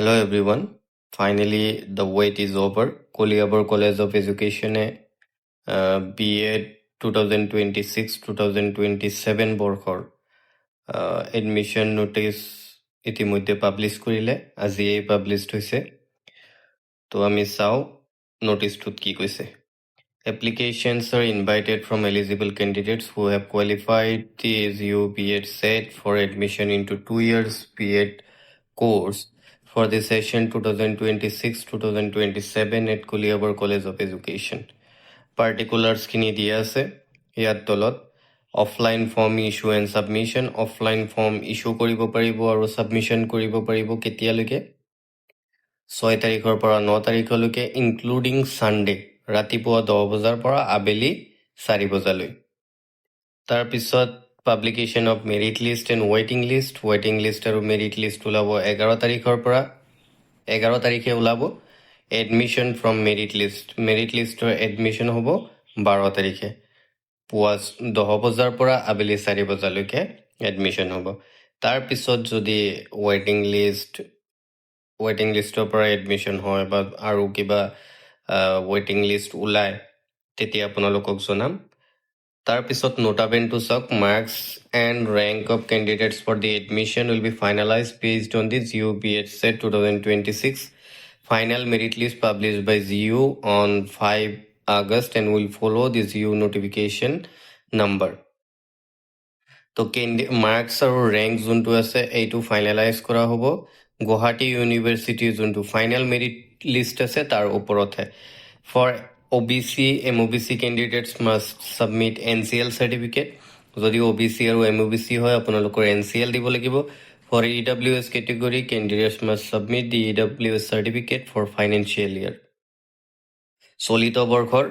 Hello everyone. Finally, the wait is over. Koliabor College of Education BA 2026-2027 বৰ্ষৰ admission notice ইতিমধ্যে publish কৰিলে। আজিয়ে published হৈছে। তো আমি চাওঁ নোটিছটোত কি কৈছে। Applications are invited from eligible candidates who have qualified the SU B.Ed set for admission into 2 years B.Ed course for the session 2026-2027 at Koliabor College of Education. Particulars খিনি দিয়া আছে ইয়াত তলত offline form issue and submission offline form issue কৰিব পাৰিব আৰু submission কৰিব পাৰিব কেতিয়ালৈকে 6 তাৰিখৰ পৰা 9 তাৰিখলৈকে ইনক্লুডিং সানডে ৰাতিপুৱা 10 বজাৰ পৰা আবেলি 4 বজালৈ তাৰপিছত publication of merit list and ৱেইটিং লিষ্ট আৰু মেৰিট লিষ্ট ওলাব 11 তাৰিখৰ পৰা 11 তাৰিখে ওলাব এডমিশ্যন ফ্ৰম মেৰিট লিষ্টৰ এডমিশ্যন হ'ব 12 তাৰিখে পুৱা 10 বজাৰ পৰা আবেলি 4 বজালৈকে এডমিশ্যন হ'ব তাৰপিছত যদি ৱেইটিং লিষ্টৰ পৰা এডমিশ্যন হয় বা আৰু কিবা ৱেইটিং লিষ্ট ওলায় তেতিয়া আপোনালোকক জনাম তাৰপিছত নোটাবেনটো চাওক marks and rank of candidates for the admission will be finalized based on the জিঅ B.Ed set 2026 final merit list published by GU on 5 August and will follow the GU notification number তো marks আৰু rank যোনটো আছে এইটো finalise কৰা হ'ব গুৱাহাটী ইউনিভাৰ্চিটিৰ যোনটো ফাইনেল মেৰিট লিষ্ট আছে তাৰ ওপৰতহে for OBC MOBC candidates must submit NCL certificate যদি OBC আৰু MOBC হয় আপোনালোকৰ NCL দিব লাগিব for EWS category candidates must submit the EWS certificate for financial year চলিত বৰ্ষৰ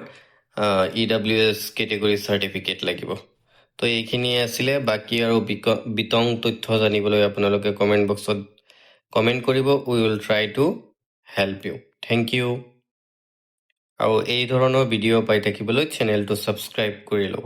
EWS category certificate লাগিব তো এইখিনি আছিলে বাকি আৰু বিতং তথ্য জানিবলৈ আপোনালোকে কমেন্ট বক্সত কমেন্ট কৰিব we will try to help you thank you আৰু এই ধৰণৰ ভিডিঅ' পাই থাকিবলৈ চেনেলটো সাবস্ক্ৰাইব কৰি ল'ব